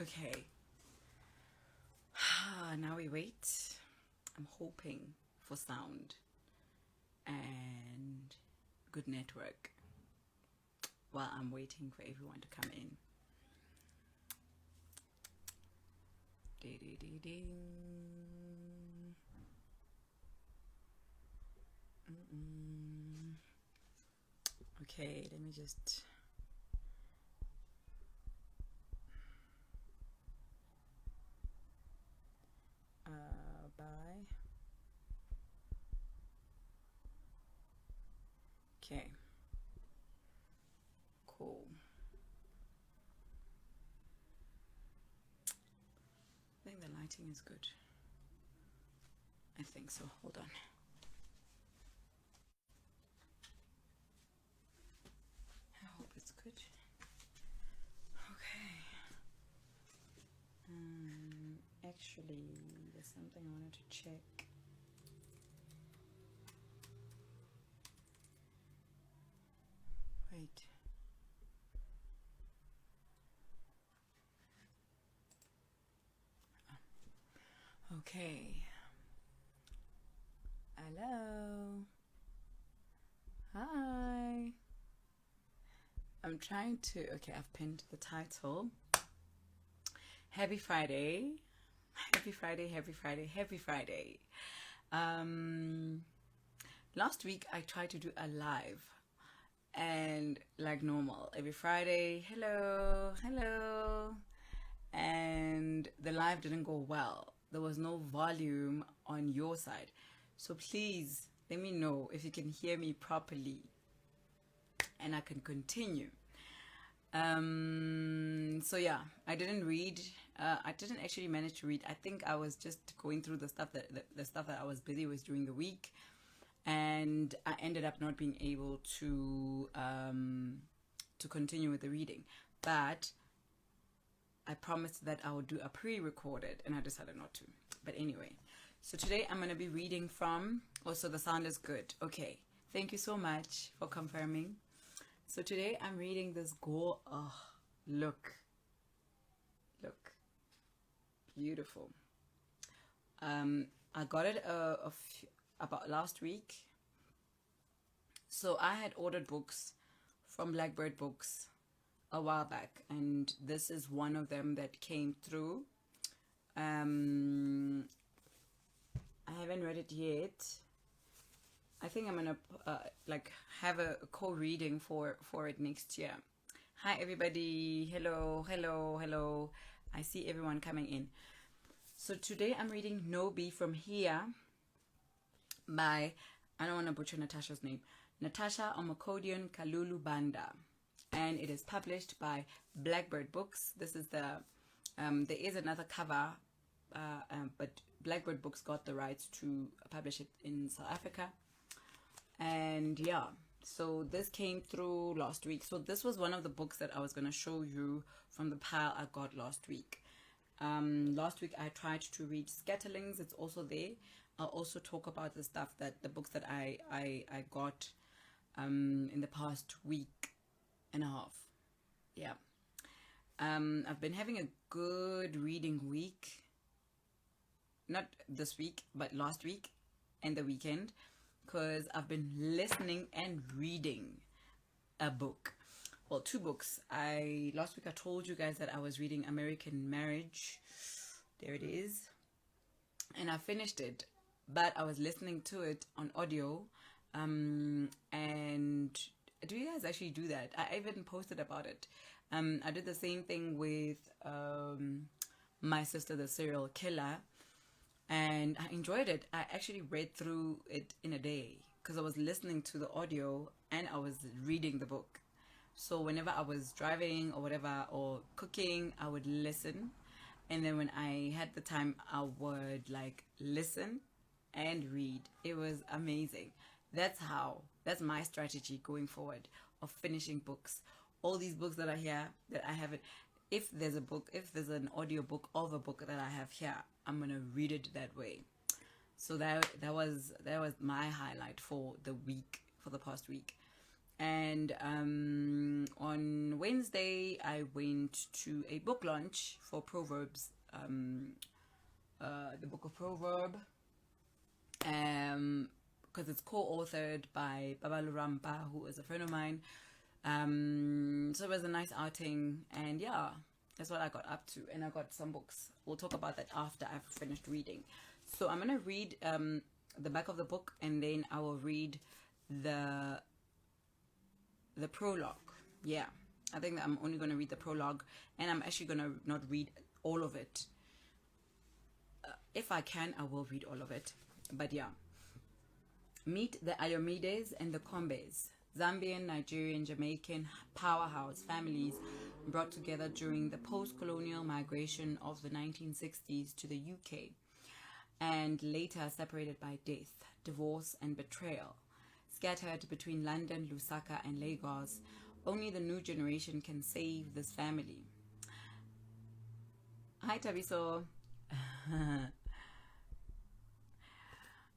Okay. Now we wait. I'm hoping for sound and good network while I'm waiting for everyone to come in. Ding. Okay, let me just... bye. Okay. Cool. I think the lighting is good. I think so. Hold on. I hope it's good. Okay. Actually, there's something I wanted to check. Wait. Okay. Hello. Hi. I'm trying to... Okay, I've pinned the title. Happy Friday. Happy Friday, happy Friday, happy Friday. Last week I tried to do a live, and like normal, every Friday, hello, and the live didn't go well. There was no volume on your side. So please let me know if you can hear me properly and I can continue. So yeah, I didn't read. I didn't actually manage to read. I think I was just going through the stuff that I was busy with during the week, and I ended up not being able to continue with the reading. But I promised that I would do a pre-recorded, and I decided not to. But anyway, so today I'm going to be reading from... Oh, so the sound is good. Okay, thank you so much for confirming. So today I'm reading this look, beautiful. I got it about last week. So I had ordered books from BlackBird Books a while back, and this is one of them that came through. I haven't read it yet. I think I'm gonna have a co-reading for it next year. Hi everybody. Hello. I see everyone coming in. So today I'm reading No Be From Hia by, I don't want to butcher Natasha's name, Natasha Omokhodion-Kalulu Banda, and it is published by BlackBird Books. This is the there is another cover, but BlackBird Books got the rights to publish it in South Africa. And yeah, so this came through last week. So this was one of the books that I was going to show you from the pile I got last week. Last week I tried to read Scatterlings. It's also there. I'll also talk about the books that I got in the past week and a half. Yeah. I've been having a good reading week. Not this week, but last week and the weekend, because I've been listening and reading a book. Well, two books. Last week I told you guys that I was reading American Marriage. There it is. And I finished it, but I was listening to it on audio. And do you guys actually do that? I even posted about it. I did the same thing with My Sister the Serial Killer, and I enjoyed it. I actually read through it in a day because I was listening to the audio and I was reading the book. So whenever I was driving or whatever, or cooking, I would listen, and then when I had the time I would listen and read. It was amazing. That's my strategy going forward of finishing books. All these books that are here that I haven't, if there's an audio book of a book that I have here, I'm gonna read it that way. So that was my highlight for the past week. And on Wednesday, I went to a book launch for Proverbs, the book of Proverb, because it's co-authored by Babalu Rampa, who is a friend of mine. So it was a nice outing, and yeah, that's what I got up to. And I got some books. We'll talk about that after I've finished reading. So I'm gonna read the back of the book, and then I will read the prologue. Yeah, I think that I'm only going to read the prologue, and I'm actually going to not read all of it. If I can, I will read all of it. But yeah. Meet the Ayomedes and the Kombes, Zambian, Nigerian, Jamaican powerhouse families brought together during the post-colonial migration of the 1960s to the UK, and later separated by death, divorce, and betrayal. Scattered between London, Lusaka, and Lagos, only the new generation can save this family. Hi, Tabiso.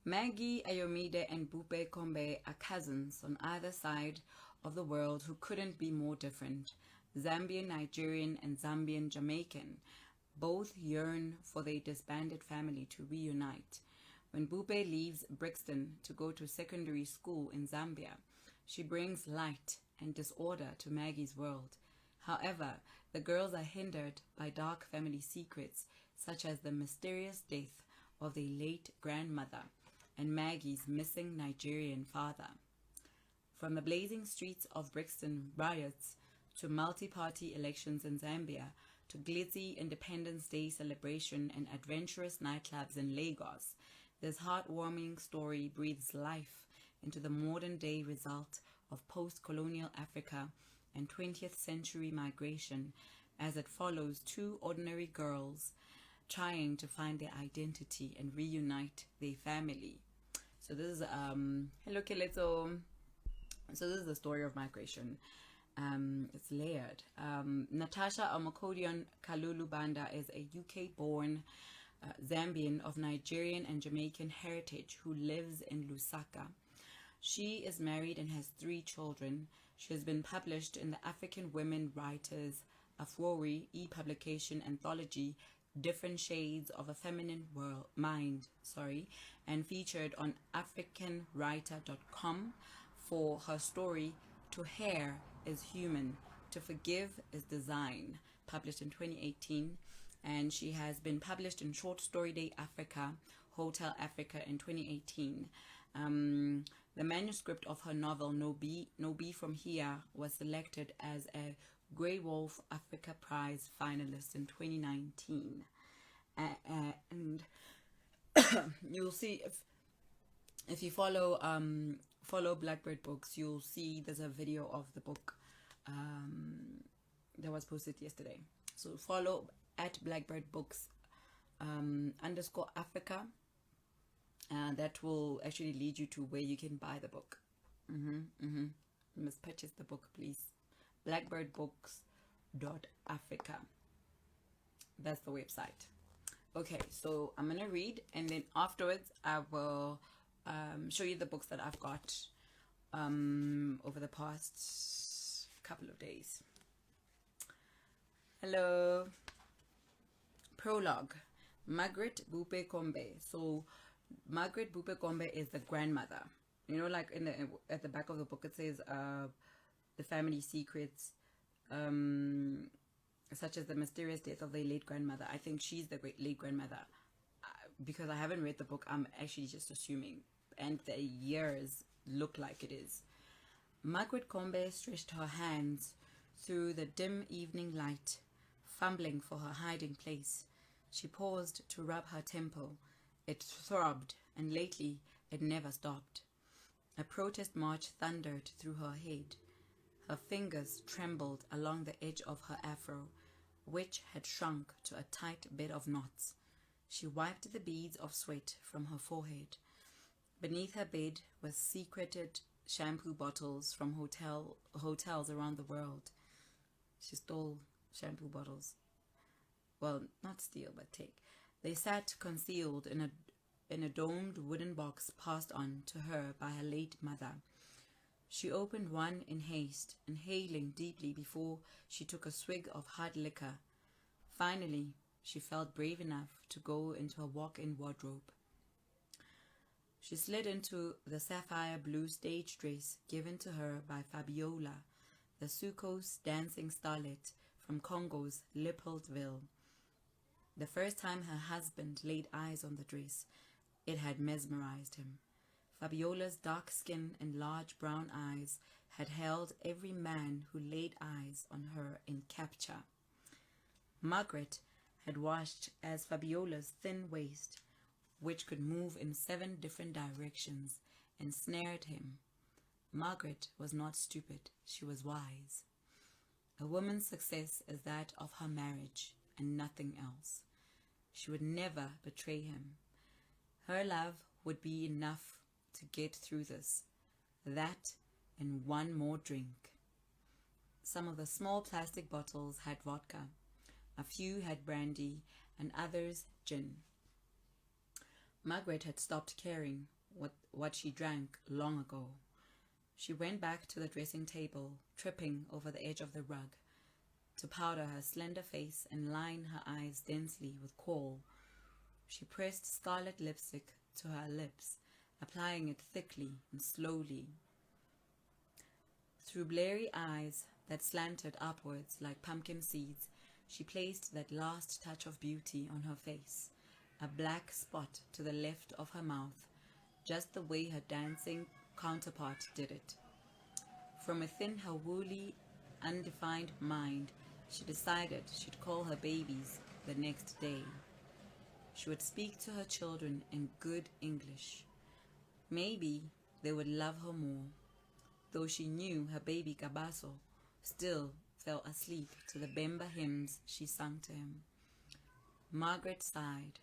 Maggie Ayomide and Bupe Kombe are cousins on either side of the world who couldn't be more different. Zambian Nigerian and Zambian Jamaican both yearn for their disbanded family to reunite. When Bupe leaves Brixton to go to secondary school in Zambia, she brings light and disorder to Maggie's world. However, the girls are hindered by dark family secrets, such as the mysterious death of their late grandmother and Maggie's missing Nigerian father. From the blazing streets of Brixton riots to multi-party elections in Zambia to glitzy Independence Day celebration and adventurous nightclubs in Lagos, this heartwarming story breathes life into the modern-day result of post-colonial Africa and 20th century migration, as it follows two ordinary girls trying to find their identity and reunite their family. So this is hello Keleto. So this is the story of migration. It's layered. Natasha Omokhodion-Kalulu Banda is a UK-born Zambian of Nigerian and Jamaican heritage who lives in Lusaka. She is married and has 3 children. She has been published in the African Women Writers Afrori e-publication anthology Different Shades of a Feminine Mind, and featured on africanwriter.com for her story To Hair is Human, To Forgive is Design, published in 2018. And she has been published in Short Story Day Africa, Hotel Africa in 2018. The manuscript of her novel No Be From Hia was selected as a Grey Wolf Africa Prize finalist in 2019. And you'll see if you follow BlackBird Books, you'll see there's a video of the book that was posted yesterday. So follow at BlackBird Books _Africa. That will actually lead you to where you can buy the book. You must purchase the book, please. BlackBirdBooks.Africa. That's the website. Okay, so I'm gonna read, and then afterwards I will show you the books that I've got over the past couple of days. Hello. Prologue. Margaret Bupe Kombe. So Margaret Bupe Kombe is the grandmother. You know, like at the back of the book it says the family secrets, such as the mysterious death of their late grandmother. I think she's the late grandmother. Because I haven't read the book, I'm actually just assuming. And the years look like it is. Margaret Kombe stretched her hands through the dim evening light, fumbling for her hiding place. She paused to rub her temple. It throbbed, and lately it never stopped. A protest march thundered through her head. Her fingers trembled along the edge of her afro, which had shrunk to a tight bed of knots. She wiped the beads of sweat from her forehead. Beneath her bed were secreted shampoo bottles from hotels around the world. She stole shampoo bottles. Well, not steal, but take. They sat concealed in a domed wooden box passed on to her by her late mother. She opened one in haste, inhaling deeply before she took a swig of hard liquor. Finally, she felt brave enough to go into a walk-in wardrobe. She slid into the sapphire blue stage dress given to her by Fabiola, the Sucos dancing starlet from Congo's Leopoldville. The first time her husband laid eyes on the dress, it had mesmerized him. Fabiola's dark skin and large brown eyes had held every man who laid eyes on her in capture. Margaret had watched as Fabiola's thin waist, which could move in 7 different directions, ensnared him. Margaret was not stupid, she was wise. A woman's success is that of her marriage and nothing else. She would never betray him. Her love would be enough to get through this, that, and one more drink. Some of the small plastic bottles had vodka, a few had brandy, and others gin. Margaret had stopped caring what she drank long ago. She went back to the dressing table, tripping over the edge of the rug, to powder her slender face and line her eyes densely with kohl. She pressed scarlet lipstick to her lips, applying it thickly and slowly. Through bleary eyes that slanted upwards like pumpkin seeds, she placed that last touch of beauty on her face, a black spot to the left of her mouth, just the way her dancing counterpart did it. From within her woolly, undefined mind, she decided she'd call her babies the next day. She would speak to her children in good English. Maybe they would love her more, though she knew her baby Kabaso still fell asleep to the Bemba hymns she sung to him. Margaret sighed,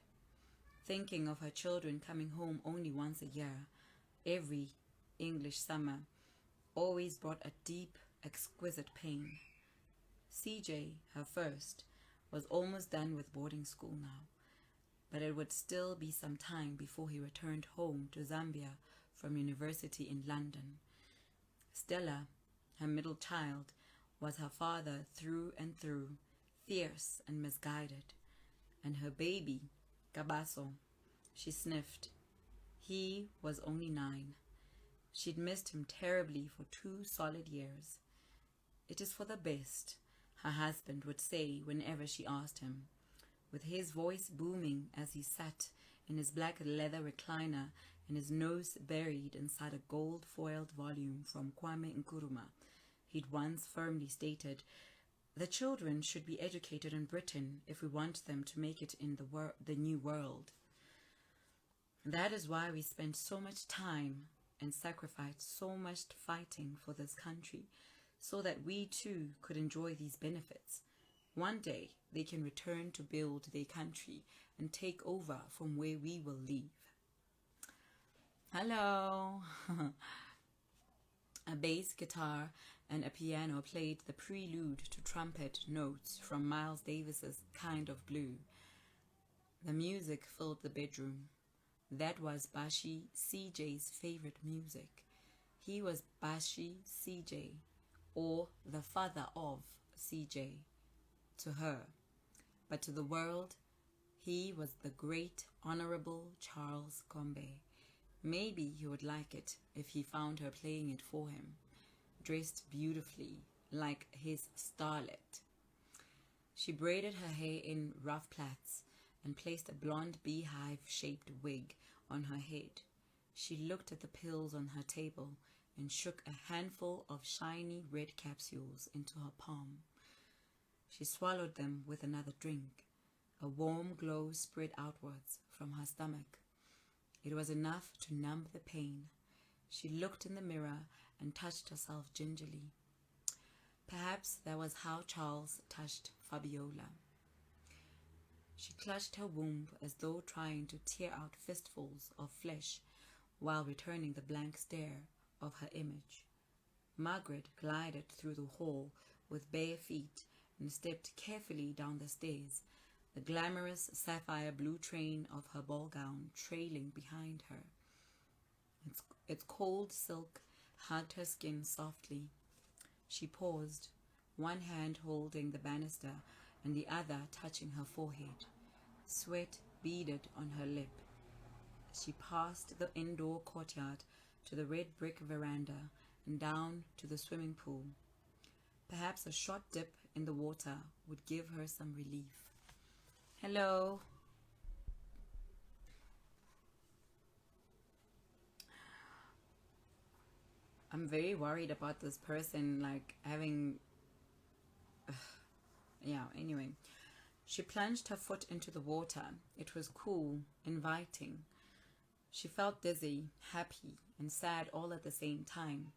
thinking of her children coming home only once a year. Every English summer always brought a deep, exquisite pain. CJ, her first, was almost done with boarding school now, but it would still be some time before he returned home to Zambia from university in London. Stella, her middle child, was her father through and through, fierce and misguided. And her baby, Kabaso, she sniffed. He was only 9. She'd missed him terribly for 2 solid years. "It is for the best," her husband would say whenever she asked him, with his voice booming as he sat in his black leather recliner and his nose buried inside a gold-foiled volume from Kwame Nkrumah. He'd once firmly stated, "The children should be educated in Britain if we want them to make it in the new world. That is why we spent so much time and sacrificed so much fighting for this country, so that we too could enjoy these benefits. One day they can return to build their country and take over from where we will leave." Hello. A bass guitar and a piano played the prelude to trumpet notes from Miles Davis's Kind of Blue. The music filled the bedroom. That was Bashi CJ's favorite music. He was Bashi CJ, or the father of CJ, to her. But to the world, he was the great Honorable Charles Combe. Maybe he would like it if he found her playing it for him, dressed beautifully like his starlet. She braided her hair in rough plaits and placed a blonde beehive-shaped wig on her head. She looked at the pills on her table and shook a handful of shiny red capsules into her palm. She swallowed them with another drink. A warm glow spread outwards from her stomach. It was enough to numb the pain. She looked in the mirror and touched herself gingerly. Perhaps that was how Charles touched Fabiola. She clutched her womb as though trying to tear out fistfuls of flesh while returning the blank stare of her image. Margaret glided through the hall with bare feet and stepped carefully down the stairs, the glamorous sapphire blue train of her ball gown trailing behind her. Its cold silk hugged her skin softly. She paused, one hand holding the banister and the other touching her forehead. Sweat beaded on her lip. She passed the indoor courtyard to the red brick veranda and down to the swimming pool. Perhaps a short dip in the water would give her some relief. Hello. I'm very worried about this person, like, having... yeah, anyway. She plunged her foot into the water. It was cool, inviting. She felt dizzy, happy, and sad all at the same time.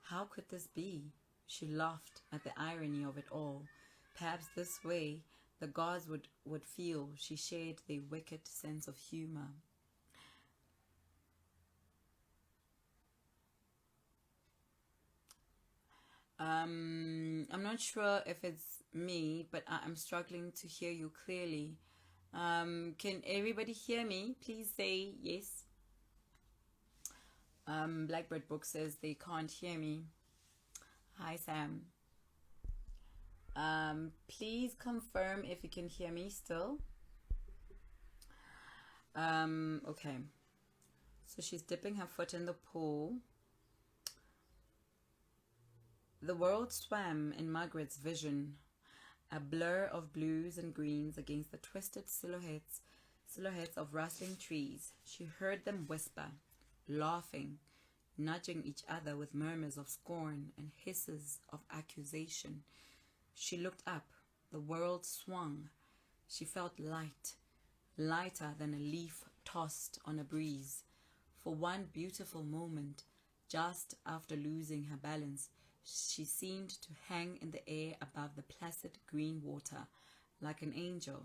How could this be? She laughed at the irony of it all. Perhaps this way the gods would feel she shared their wicked sense of humor. I'm not sure if it's me, but I'm struggling to hear you clearly. Can everybody hear me? Please say yes. BlackBird Books says they can't hear me. Hi, Sam. Please confirm if you can hear me still. Okay. So she's dipping her foot in the pool. The world swam in Margaret's vision, a blur of blues and greens against the twisted silhouettes of rustling trees. She heard them whisper, laughing, nudging each other with murmurs of scorn and hisses of accusation. She looked up. The world swung. She felt light, lighter than a leaf tossed on a breeze. For one beautiful moment, just after losing her balance, she seemed to hang in the air above the placid green water, like an angel.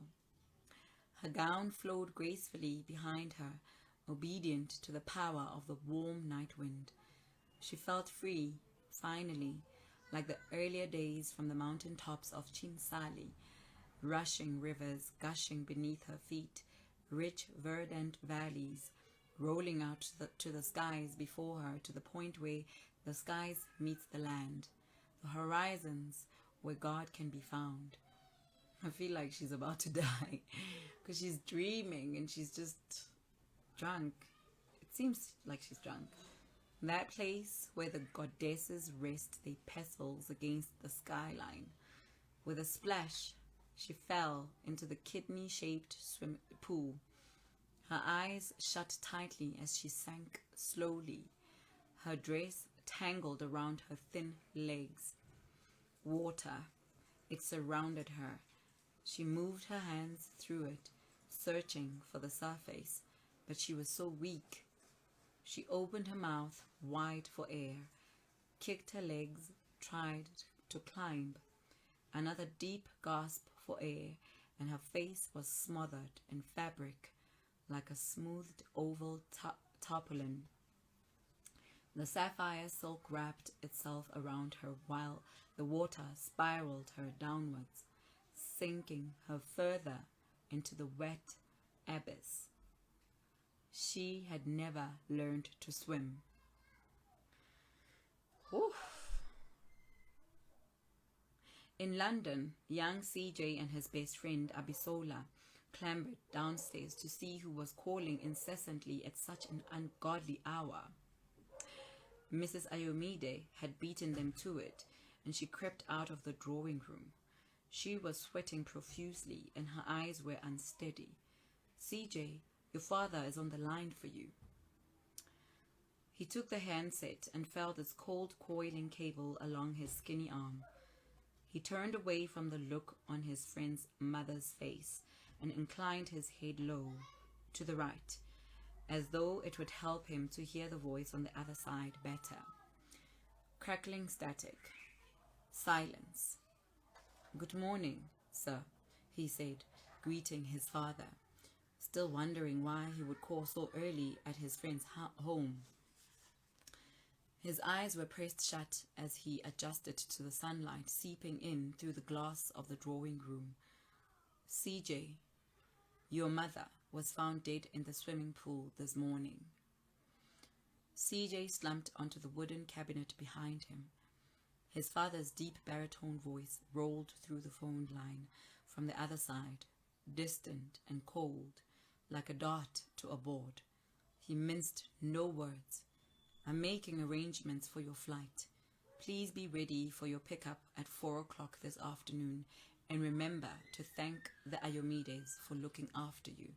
Her gown flowed gracefully behind her, obedient to the power of the warm night wind. She felt free, finally, like the earlier days from the mountain tops of Chinsali, rushing rivers gushing beneath her feet, rich verdant valleys rolling out to the skies before her, to the point where the skies meets the land, the horizons where God can be found. I feel like she's about to die because she's dreaming and she's just drunk. It seems like she's drunk. That place where the goddesses rest their pestles against the skyline. With a splash, she fell into the kidney-shaped swim pool. Her eyes shut tightly as she sank slowly. Her dress tangled around her thin legs. Water. It surrounded her. She moved her hands through it, searching for the surface, but she was so weak. She opened her mouth wide for air, kicked her legs, tried to climb. Another deep gasp for air, and her face was smothered in fabric, like a smoothed oval tarpaulin. The sapphire silk wrapped itself around her while the water spiraled her downwards, sinking her further into the wet abyss. She had never learned to swim. Oof. In London, young CJ and his best friend Abisola clambered downstairs to see who was calling incessantly at such an ungodly hour. Mrs. Ayomide had beaten them to it, and she crept out of the drawing room. She was sweating profusely, and her eyes were unsteady. CJ, your father is on the line for you. He took the handset and felt its cold coiling cable along his skinny arm. He turned away from the look on his friend's mother's face and inclined his head low, to the right, as though it would help him to hear the voice on the other side better. Crackling static. Silence. Good morning, sir, he said, greeting his father, still wondering why he would call so early at his friend's home. His eyes were pressed shut as he adjusted to the sunlight seeping in through the glass of the drawing room. CJ, your mother was found dead in the swimming pool this morning. CJ slumped onto the wooden cabinet behind him. His father's deep baritone voice rolled through the phone line from the other side, distant and cold, like a dart to a board. He minced no words. I'm making arrangements for your flight. Please be ready for your pickup at 4 o'clock this afternoon, and remember to thank the Ayomides for looking after you.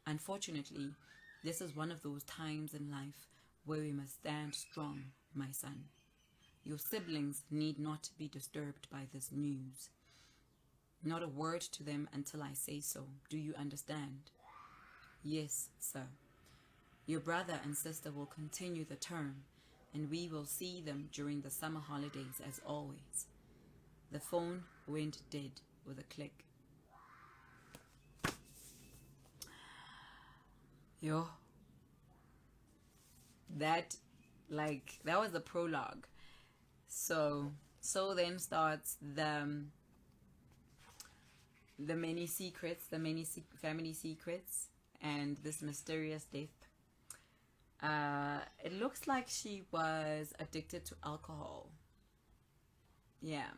Unfortunately, this is one of those times in life where we must stand strong, my son. Your siblings need not be disturbed by this news. Not a word to them until I say so. Do you understand? Yes, sir. Your brother and sister will continue the term, and we will see them during the summer holidays as always. The phone went dead with a click. Yo. That was the prologue. So then starts the many secrets, family secrets, and this mysterious death. It looks like she was addicted to alcohol. Yeah,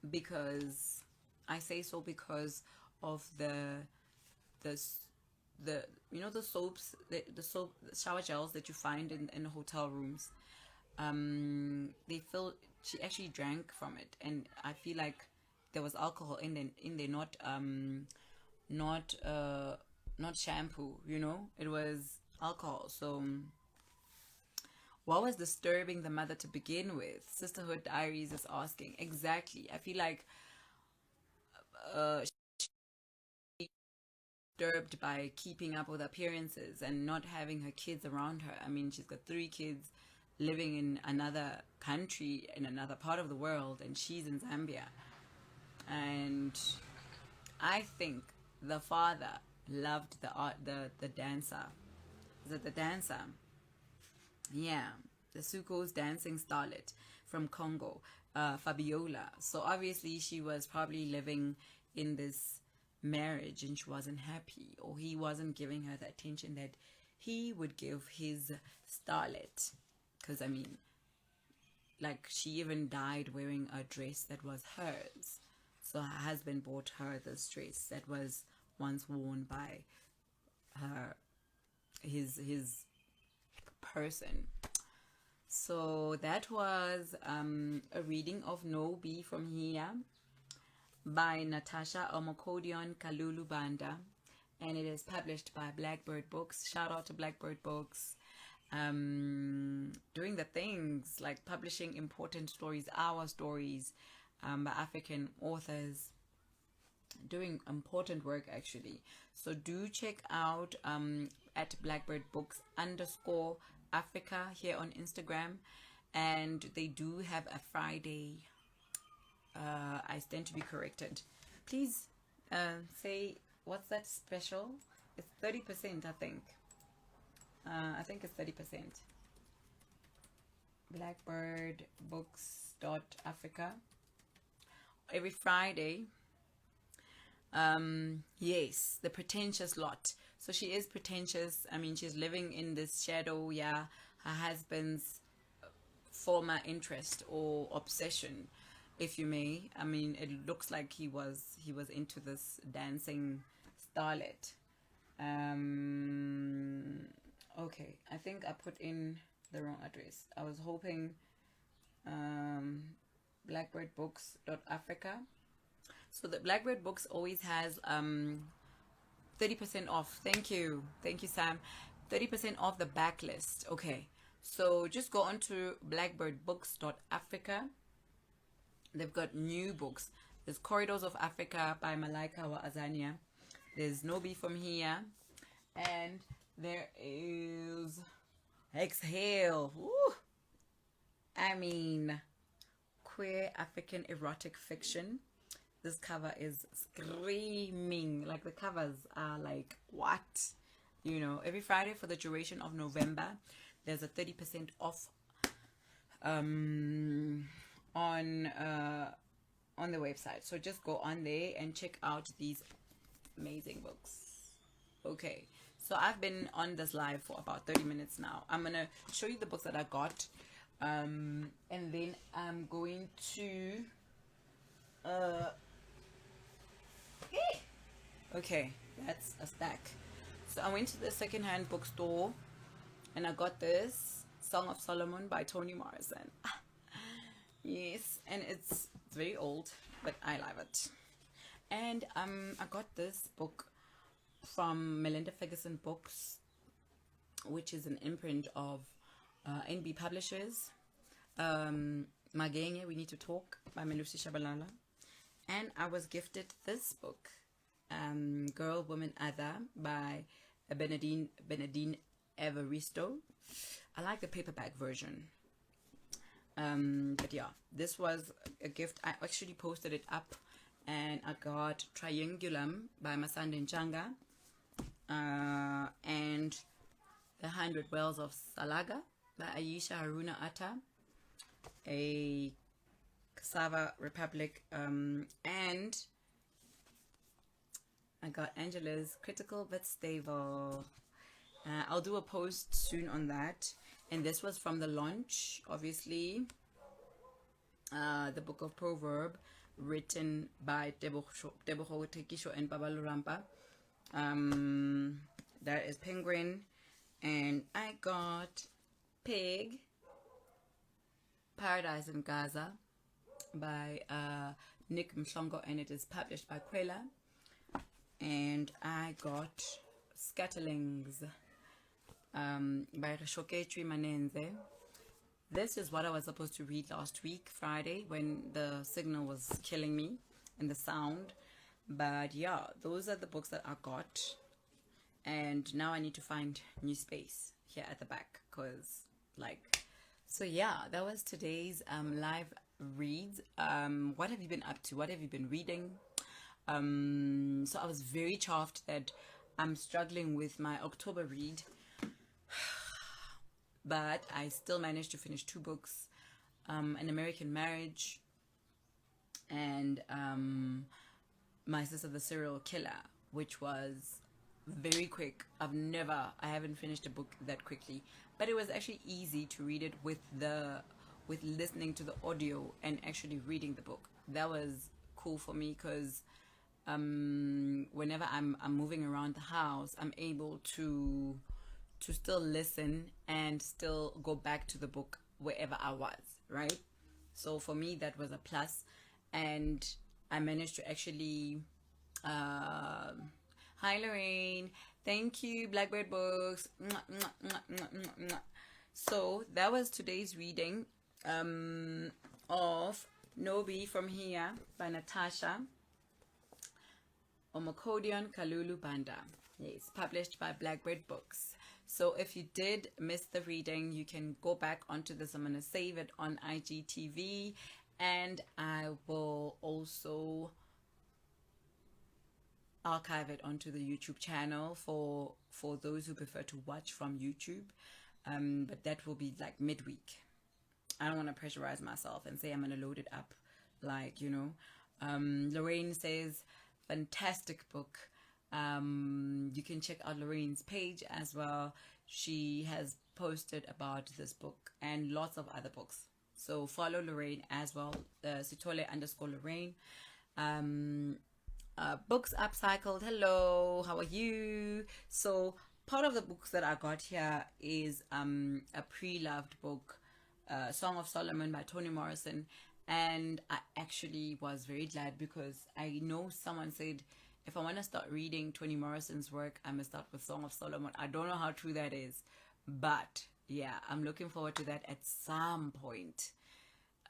because I say so because of the soaps, the soap shower gels that you find in hotel rooms. They feel she actually drank from it, and I feel like there was alcohol in there, not shampoo. It was alcohol. So what was disturbing the mother to begin with? Sisterhood Diaries is asking. Exactly. I feel like disturbed by keeping up with appearances and not having her kids around her. I mean, she's got 3 kids living in another country, in another part of the world, and she's in Zambia. And I think the father loved the dancer. Is it the dancer? Yeah, the Suko's dancing starlet from Congo, Fabiola. So obviously she was probably living in this marriage and she wasn't happy, or he wasn't giving her the attention that he would give his starlet. Because, I mean, like, she even died wearing a dress that was hers. So her husband bought her this dress that was once worn by his person. So that was a reading of No Be From Hia by Natasha Omokhodion-Kalulu Banda, and it is published by BlackBird Books. Shout out to BlackBird Books, doing the things like publishing important stories, our stories, by African authors, doing important work actually. So do check out at BlackBird Books _Africa here on Instagram, and they do have a Friday. I stand to be corrected. Please say what's that special? It's 30%, I think. I think it's 30%. BlackBird Books .Africa every Friday. Yes, the pretentious lot. So she is pretentious. I mean, she's living in this shadow. Yeah, her husband's former interest or obsession, if you may. I mean, it looks like he was into this dancing starlet. Okay, I think I put in the wrong address. I was hoping BlackBird Books .Africa. So the BlackBird Books always has 30% off. Thank you, Sam. 30% off the backlist. Okay, so just go on to BlackBird Books .Africa. They've got new books. There's Corridors of Africa by Malaika Azania. There's No Be From Hia, and there is Exhale. Woo! I mean, queer African erotic fiction. This cover is screaming. Like, the covers are like, what? Every Friday for the duration of November, there's a 30% off on the website. So just go on there and check out these amazing books. Okay, So I've been on this live for about 30 minutes now. I'm gonna show you the books that I got, and then I'm going to okay, that's a stack. So I went to the secondhand bookstore and I got this Song of Solomon by Toni Morrison. Yes, and it's very old, but I love it. And I got this book from Melinda Ferguson Books, which is an imprint of NB Publishers. Magenge, We Need to Talk by Melusi Shabalala. And I was gifted this book, Girl, Woman, Other by Benedine Evaristo. I like the paperback version. But yeah, this was a gift. I actually posted it up, and I got Triangulum by Masande Njanga, and The 100 Wells of Salaga by Aisha Haruna Atta, a Cassava Republic, and I got Angela's Critical But Stable. I'll do a post soon on that. And this was from the launch, obviously. The Book of Proverb, written by Tebogo Tekisho and Babalo Rampa. That is Penguin. And I got Pig, Paradise in Gaza by Nick Mhlongo, and it is published by Kwela. And I got Scatterlings by Reshoketri Manenze. This is what I was supposed to read last week, Friday, when the signal was killing me and the sound. But yeah, those are the books that I got. And now I need to find new space here at the back, because so yeah, that was today's live reads. What have you been up to? What have you been reading? So I was very chuffed that I'm struggling with my October read, but I still managed to finish 2 books, An American Marriage and My Sister the Serial Killer, which was very quick. I haven't finished a book that quickly, but it was actually easy to read it with listening to the audio and actually reading the book. That was cool for me, because whenever I'm moving around the house, I'm able to still listen and still go back to the book wherever I was, right? So for me, that was a plus. And I managed to actually hi Lorraine, thank you, BlackBird Books. Mwah, mwah, mwah, mwah, mwah, mwah. So that was today's reading of No Be From Hia by Natasha Omokhodion-Kalulu Banda. Yes, published by BlackBird Books. So if you did miss the reading, you can go back onto this. I'm going to save it on IGTV, and I will also archive it onto the YouTube channel for those who prefer to watch from YouTube. But that will be like midweek. I don't want to pressurize myself and say I'm going to load it up, Lorraine says, fantastic book. You can check out Lorraine's page as well. She has posted about this book and lots of other books. So follow Lorraine as well, Sitole_Lorraine. Books Upcycled. Hello, how are you? So part of the books that I got here is a pre-loved book, Song of Solomon by Toni Morrison. And I actually was very glad, because I know someone said, if I want to start reading Toni Morrison's work, I must start with Song of Solomon. I don't know how true that is, but yeah, I'm looking forward to that at some point.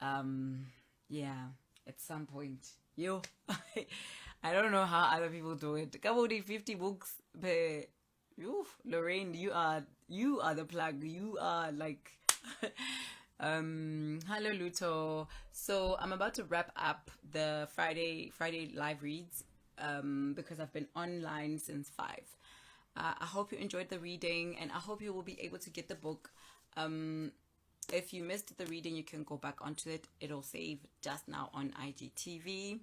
Yeah, at some point. I don't know how other people do it. Come on, 50 books per. Lorraine, you are the plug. You are like. Hello Luto. So I'm about to wrap up the Friday live reads, because I've been online since 5. I hope you enjoyed the reading, and I hope you will be able to get the book. If you missed the reading, you can go back onto it. It'll save just now on IGTV,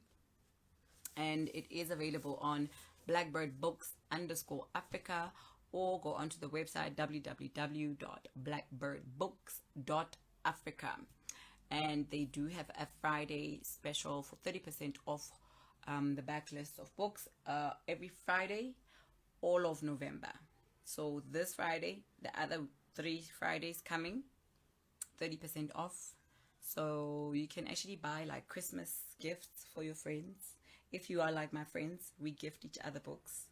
and it is available on BlackBird Books _Africa or go onto the website www.blackbirdbooks.africa. And they do have a Friday special for 30% off the backlist of books every Friday, all of November. So this Friday, the other 3 Fridays coming, 30% off. So you can actually buy like Christmas gifts for your friends. If you are like my friends, we gift each other books.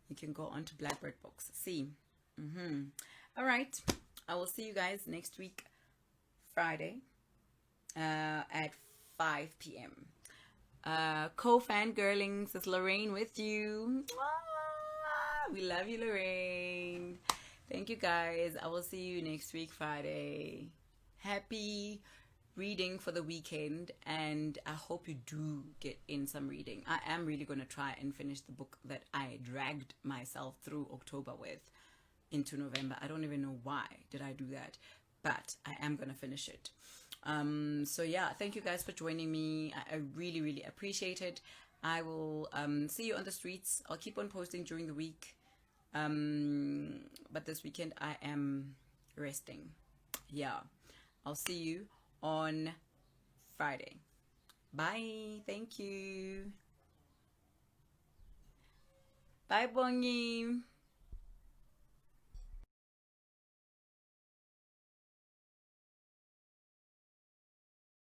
You can go on to BlackBird Books. See. All right. I will see you guys next week, Friday, at 5 p.m. Co-fangirlings is Lorraine with you. We love you, Lorraine. Thank you, guys. I will see you next week, Friday. Happy reading for the weekend, and I hope you do get in some reading. I am really going to try and finish the book that I dragged myself through October with into November. I don't even know why did I do that, but I am going to finish it. So yeah, thank you guys for joining me. I really, really appreciate it. I will see you on the streets. I'll keep on posting during the week. But this weekend I am resting. Yeah. I'll see you on Friday. Bye. Thank you. Bye, Bongi.